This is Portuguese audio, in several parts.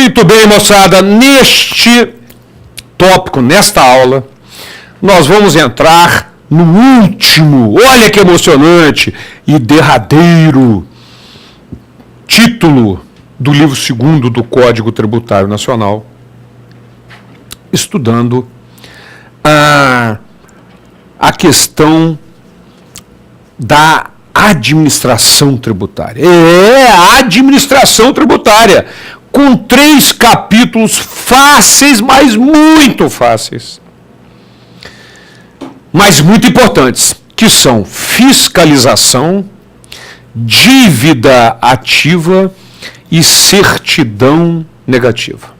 Muito bem, moçada, neste tópico, nesta aula, nós vamos entrar no último, olha que emocionante e derradeiro título do livro 2º do Código Tributário Nacional, estudando a questão da administração tributária. A administração tributária, com 3 capítulos fáceis, mas muito fáceis, mas muito importantes, que são fiscalização, dívida ativa e certidão negativa.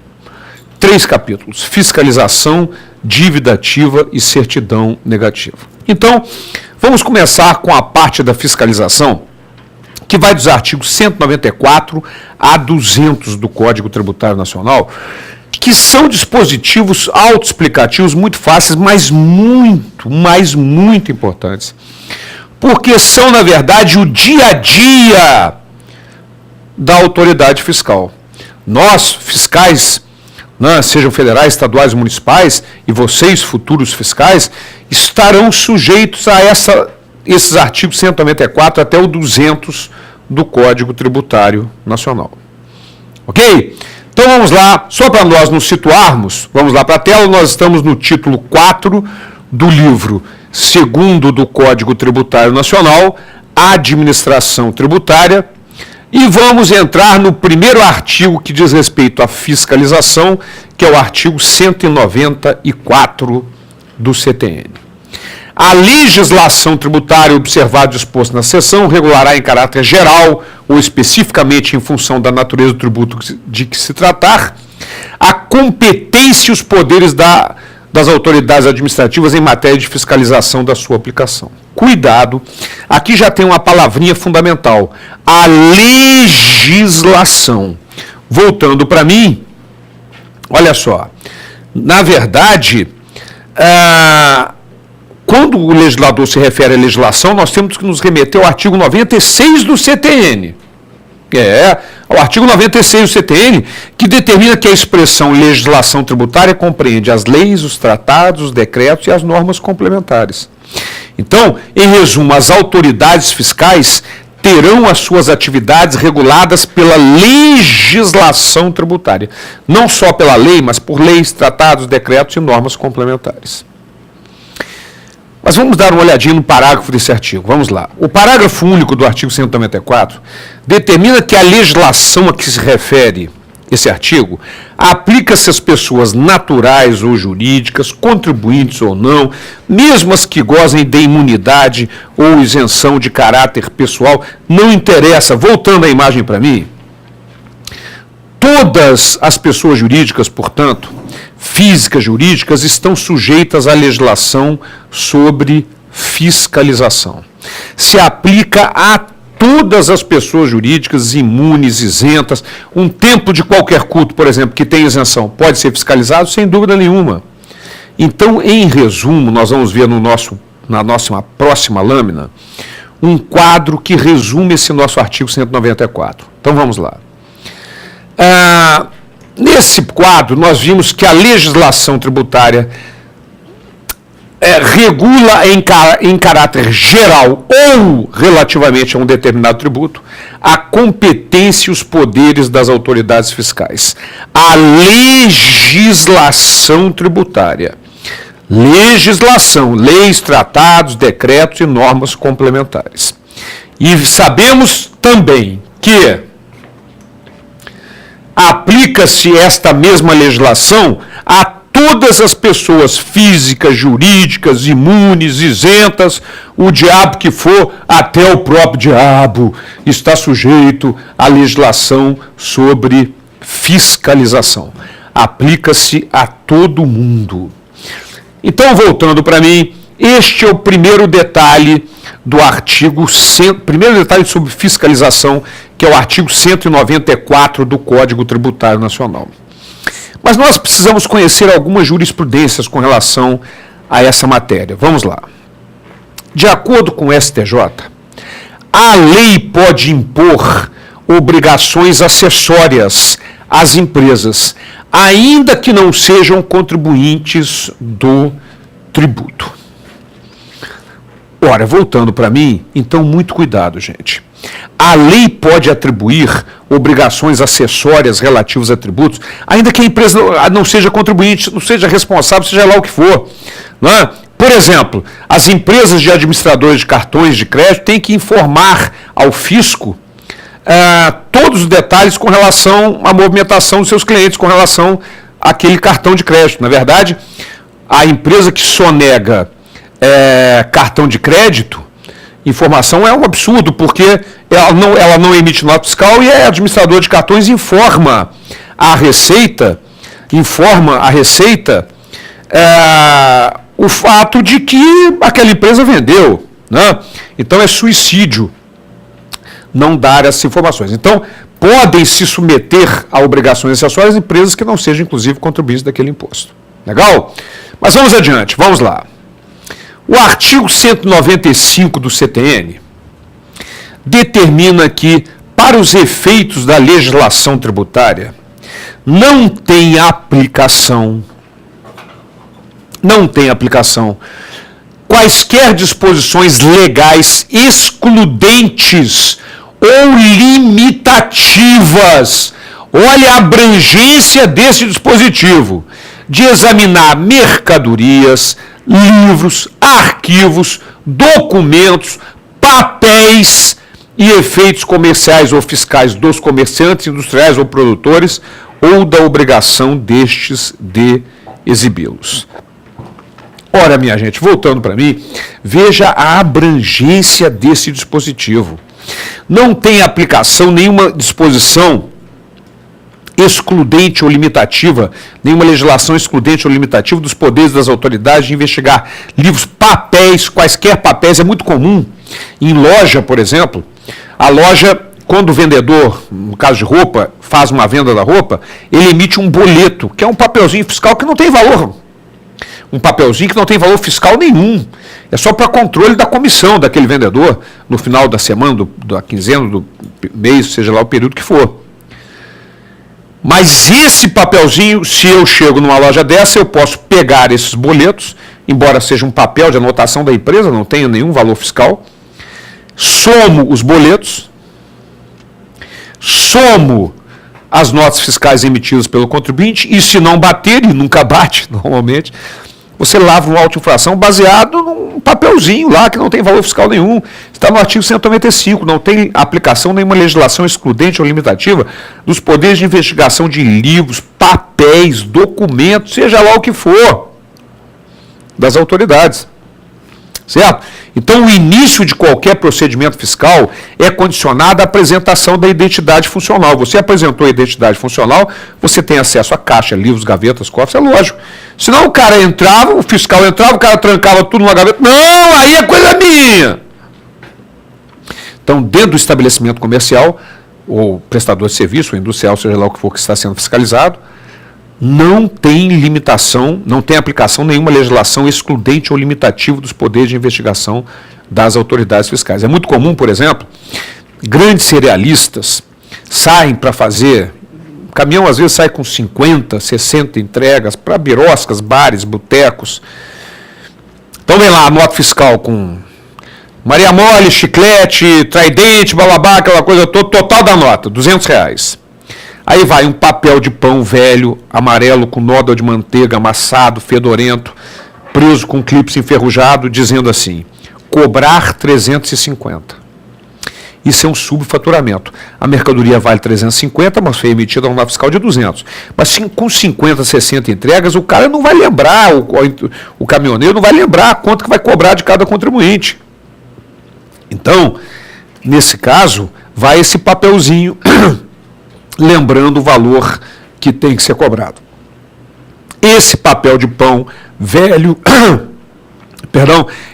3 capítulos: fiscalização, dívida ativa e certidão negativa. Então, vamos começar com a parte da fiscalização, que vai dos artigos 194 a 200 do Código Tributário Nacional, que são dispositivos autoexplicativos muito fáceis, mas muito importantes, porque são, na verdade, o dia a dia da autoridade fiscal. Nós, fiscais, sejam federais, estaduais, municipais, e vocês, futuros fiscais, estarão sujeitos a esses artigos 194 até o 200 do Código Tributário Nacional. Ok? Então vamos lá, só para nós nos situarmos, vamos lá para a tela, nós estamos no título 4 do livro 2º do Código Tributário Nacional, Administração Tributária, e vamos entrar no primeiro artigo que diz respeito à fiscalização, que é o artigo 194 do CTN. A legislação tributária, observado o disposto na seção, regulará em caráter geral ou especificamente em função da natureza do tributo de que se tratar, a competência e os poderes das autoridades administrativas em matéria de fiscalização da sua aplicação. Cuidado, aqui já tem uma palavrinha fundamental: a legislação. Voltando para mim, olha só, na verdade, quando o legislador se refere à legislação, nós temos que nos remeter ao artigo 96 do CTN. O artigo 96 do CTN, que determina que a expressão legislação tributária compreende as leis, os tratados, os decretos e as normas complementares. Então, em resumo, as autoridades fiscais terão as suas atividades reguladas pela legislação tributária. Não só pela lei, mas por leis, tratados, decretos e normas complementares. Mas vamos dar uma olhadinha no parágrafo desse artigo. Vamos lá. O parágrafo único do artigo 194 determina que a legislação a que se refere esse artigo aplica-se às pessoas naturais ou jurídicas, contribuintes ou não, mesmo as que gozem de imunidade ou isenção de caráter pessoal, não interessa. Voltando a imagem para mim, todas as pessoas jurídicas, portanto, físicas, jurídicas, estão sujeitas à legislação sobre fiscalização. Se aplica a todas as pessoas jurídicas imunes, isentas. Um templo de qualquer culto, por exemplo, que tem isenção, pode ser fiscalizado sem dúvida nenhuma. Então, em resumo, nós vamos ver na nossa próxima lâmina um quadro que resume esse nosso artigo 194. Então, vamos lá. Nesse quadro, nós vimos que a legislação tributária regula em caráter geral ou relativamente a um determinado tributo a competência e os poderes das autoridades fiscais. A legislação tributária. Legislação, leis, tratados, decretos e normas complementares. E sabemos também que aplica-se esta mesma legislação a todas as pessoas físicas, jurídicas, imunes, isentas, o diabo que for, até o próprio diabo está sujeito à legislação sobre fiscalização. Aplica-se a todo mundo. Então, voltando para mim, este é o primeiro detalhe do artigo, primeiro detalhe sobre fiscalização, que é o artigo 194 do Código Tributário Nacional. Mas nós precisamos conhecer algumas jurisprudências com relação a essa matéria. Vamos lá. De acordo com o STJ, a lei pode impor obrigações acessórias as empresas, ainda que não sejam contribuintes do tributo. Ora, voltando para mim, então muito cuidado, gente. A lei pode atribuir obrigações acessórias relativas a tributos, ainda que a empresa não seja contribuinte, não seja responsável, seja lá o que for. Não é? Por exemplo, as empresas de administradores de cartões de crédito têm que informar ao fisco todos os detalhes com relação à movimentação dos seus clientes, com relação àquele cartão de crédito. Na verdade, a empresa que sonega cartão de crédito, informação é um absurdo, porque ela não emite nota fiscal e a administradora de cartões informa a Receita o fato de que aquela empresa vendeu, né? Então é suicídio não dar essas informações. Então, podem se submeter a obrigações acessórias empresas que não sejam, inclusive, contribuintes daquele imposto. Legal? Mas vamos adiante, vamos lá. O artigo 195 do CTN determina que, para os efeitos da legislação tributária, não tem aplicação quaisquer disposições legais excludentes ou limitativas. Olha a abrangência desse dispositivo, de examinar mercadorias, livros, arquivos, documentos, papéis e efeitos comerciais ou fiscais dos comerciantes, industriais ou produtores, ou da obrigação destes de exibi-los. Ora, minha gente, voltando para mim, veja a abrangência desse dispositivo. Não tem aplicação nenhuma disposição excludente ou limitativa, nenhuma legislação excludente ou limitativa dos poderes das autoridades de investigar livros, papéis, quaisquer papéis. É muito comum em loja, por exemplo, a loja, quando o vendedor, no caso de roupa, faz uma venda da roupa, ele emite um boleto, que é um papelzinho fiscal que não tem valor. Um papelzinho que não tem valor fiscal nenhum. É só para controle da comissão daquele vendedor no final da semana, da quinzena, do mês, seja lá o período que for. Mas esse papelzinho, se eu chego numa loja dessa, eu posso pegar esses boletos, embora seja um papel de anotação da empresa, não tenha nenhum valor fiscal, somo os boletos, somo as notas fiscais emitidas pelo contribuinte, e se não bater, e nunca bate normalmente, você lavra uma auto-infração baseado num papelzinho lá que não tem valor fiscal nenhum. Está no artigo 195, não tem aplicação nenhuma legislação excludente ou limitativa dos poderes de investigação de livros, papéis, documentos, seja lá o que for, das autoridades. Certo? Então, o início de qualquer procedimento fiscal é condicionado à apresentação da identidade funcional. Você apresentou a identidade funcional, você tem acesso a caixa, livros, gavetas, cofres, é lógico. Senão o cara entrava, o fiscal entrava, o cara trancava tudo numa gaveta. Não, aí é coisa minha. Então, dentro do estabelecimento comercial, ou prestador de serviço, ou industrial, seja lá o que for que está sendo fiscalizado, não tem limitação, não tem aplicação nenhuma legislação excludente ou limitativa dos poderes de investigação das autoridades fiscais. É muito comum, por exemplo, grandes cerealistas saem para fazer, o caminhão às vezes sai com 50, 60 entregas para biroscas, bares, botecos. Então vem lá a nota fiscal com Maria Mole, chiclete, Tridente, balabá, aquela coisa toda, total da nota, R$200. Aí vai um papel de pão velho, amarelo, com nódoa de manteiga, amassado, fedorento, preso com clips enferrujado, dizendo assim, cobrar 350. Isso é um subfaturamento. A mercadoria vale 350, mas foi emitida uma nota fiscal de 200. Mas com 50, 60 entregas, o cara não vai lembrar, o caminhoneiro não vai lembrar quanto que vai cobrar de cada contribuinte. Então, nesse caso, vai esse papelzinho lembrando o valor que tem que ser cobrado. Esse papel de pão velho,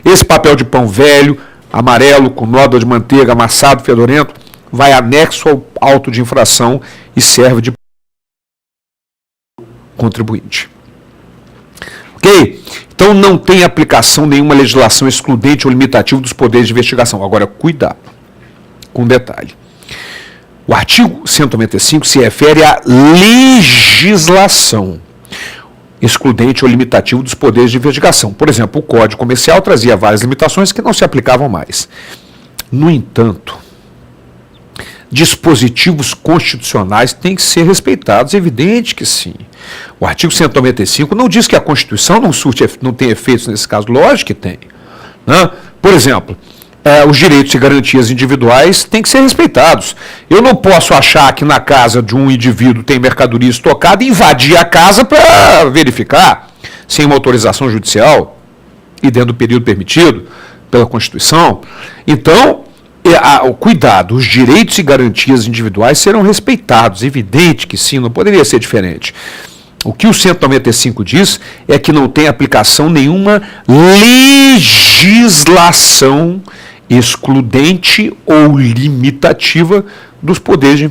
esse papel de pão velho, amarelo, com nódoa de manteiga, amassado, fedorento, vai anexo ao auto de infração e serve de contribuinte. Ok? Então não tem aplicação nenhuma legislação excludente ou limitativa dos poderes de investigação. Agora, cuidado com um detalhe. O artigo 195 se refere à legislação excludente ou limitativo dos poderes de investigação. Por exemplo, o Código Comercial trazia várias limitações que não se aplicavam mais. No entanto, dispositivos constitucionais têm que ser respeitados, evidente que sim. O artigo 195 não diz que a Constituição não tem efeitos nesse caso, lógico que tem. Né? Por exemplo, os direitos e garantias individuais têm que ser respeitados. Eu não posso achar que na casa de um indivíduo tem mercadoria estocada e invadir a casa para verificar, sem uma autorização judicial e dentro do período permitido pela Constituição. Então, o cuidado, os direitos e garantias individuais serão respeitados, evidente que sim, não poderia ser diferente. O que o 195 diz é que não tem aplicação nenhuma legislação excludente ou limitativa dos poderes de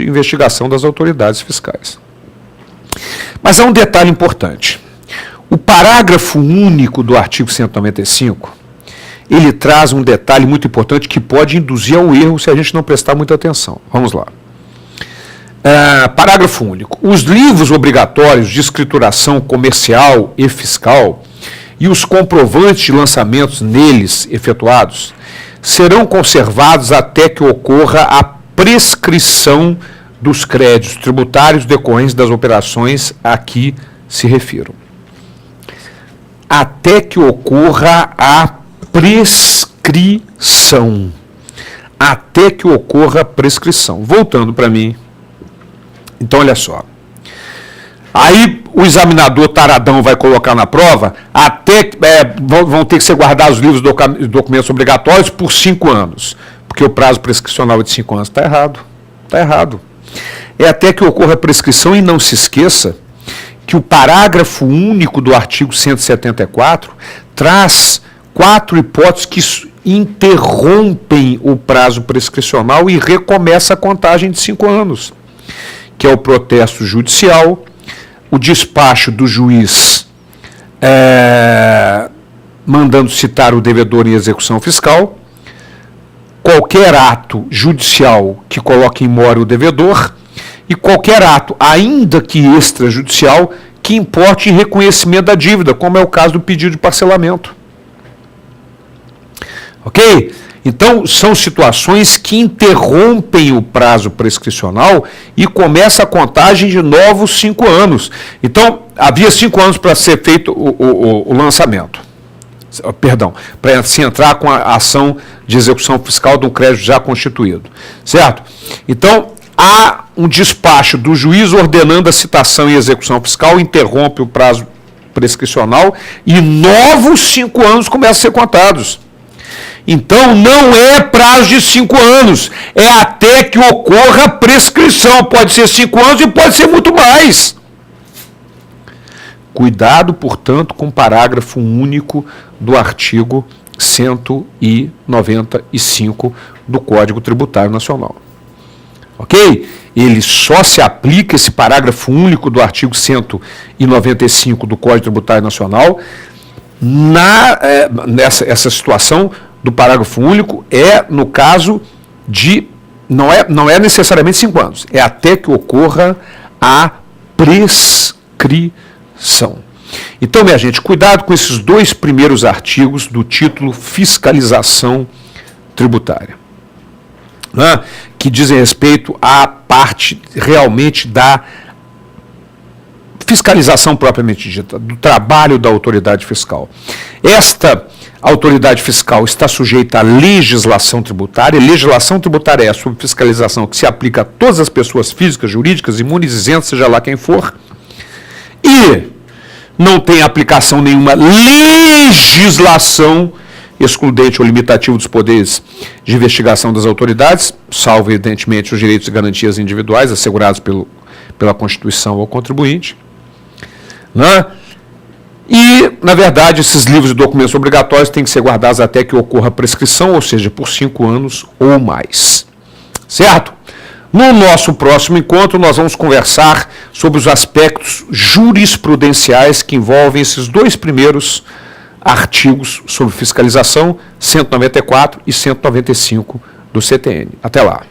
investigação das autoridades fiscais. Mas há um detalhe importante. O parágrafo único do artigo 195, ele traz um detalhe muito importante que pode induzir ao erro se a gente não prestar muita atenção. Vamos lá. Parágrafo único. Os livros obrigatórios de escrituração comercial e fiscal e os comprovantes de lançamentos neles efetuados serão conservados até que ocorra a prescrição dos créditos tributários decorrentes das operações a que se refiram. Até que ocorra a prescrição. Até que ocorra a prescrição. Voltando para mim. Então, olha só. Aí o examinador taradão vai colocar na prova, vão ter que ser guardados os livros e documentos obrigatórios por 5 anos. Porque o prazo prescricional é de 5 anos. Está errado. Está errado. É até que ocorra a prescrição e não se esqueça que o parágrafo único do artigo 174 traz 4 hipóteses que interrompem o prazo prescricional e recomeça a contagem de 5 anos. Que é o protesto judicial, o despacho do juiz mandando citar o devedor em execução fiscal, qualquer ato judicial que coloque em mora o devedor e qualquer ato, ainda que extrajudicial, que importe em reconhecimento da dívida, como é o caso do pedido de parcelamento. Ok? Então, são situações que interrompem o prazo prescricional e começa a contagem de novos 5 anos. Então, havia 5 anos para ser feito o lançamento. Perdão, para se entrar com a ação de execução fiscal de um crédito já constituído. Certo? Então, há um despacho do juiz ordenando a citação e execução fiscal, interrompe o prazo prescricional e novos 5 anos começam a ser contados. Então, não é prazo de 5 anos, é até que ocorra a prescrição. Pode ser 5 anos e pode ser muito mais. Cuidado, portanto, com o parágrafo único do artigo 195 do Código Tributário Nacional. Ok? Ele só se aplica, esse parágrafo único do artigo 195 do Código Tributário Nacional, nessa situação do parágrafo único no caso de, não é necessariamente 5 anos, é até que ocorra a prescrição. Então, minha gente, cuidado com esses 2 primeiros artigos do título Fiscalização Tributária, né, que dizem respeito à parte realmente da fiscalização propriamente dita, do trabalho da autoridade fiscal. Esta autoridade fiscal está sujeita à legislação tributária. Legislação tributária é a sua fiscalização que se aplica a todas as pessoas físicas, jurídicas, imunes, isentas, seja lá quem for. E não tem aplicação nenhuma legislação excludente ou limitativa dos poderes de investigação das autoridades, salvo, evidentemente, os direitos e garantias individuais assegurados pela Constituição ao contribuinte. Né? E, na verdade, esses livros e documentos obrigatórios têm que ser guardados até que ocorra a prescrição, ou seja, por 5 anos ou mais. Certo? No nosso próximo encontro, nós vamos conversar sobre os aspectos jurisprudenciais que envolvem esses 2 primeiros artigos sobre fiscalização, 194 e 195 do CTN. Até lá.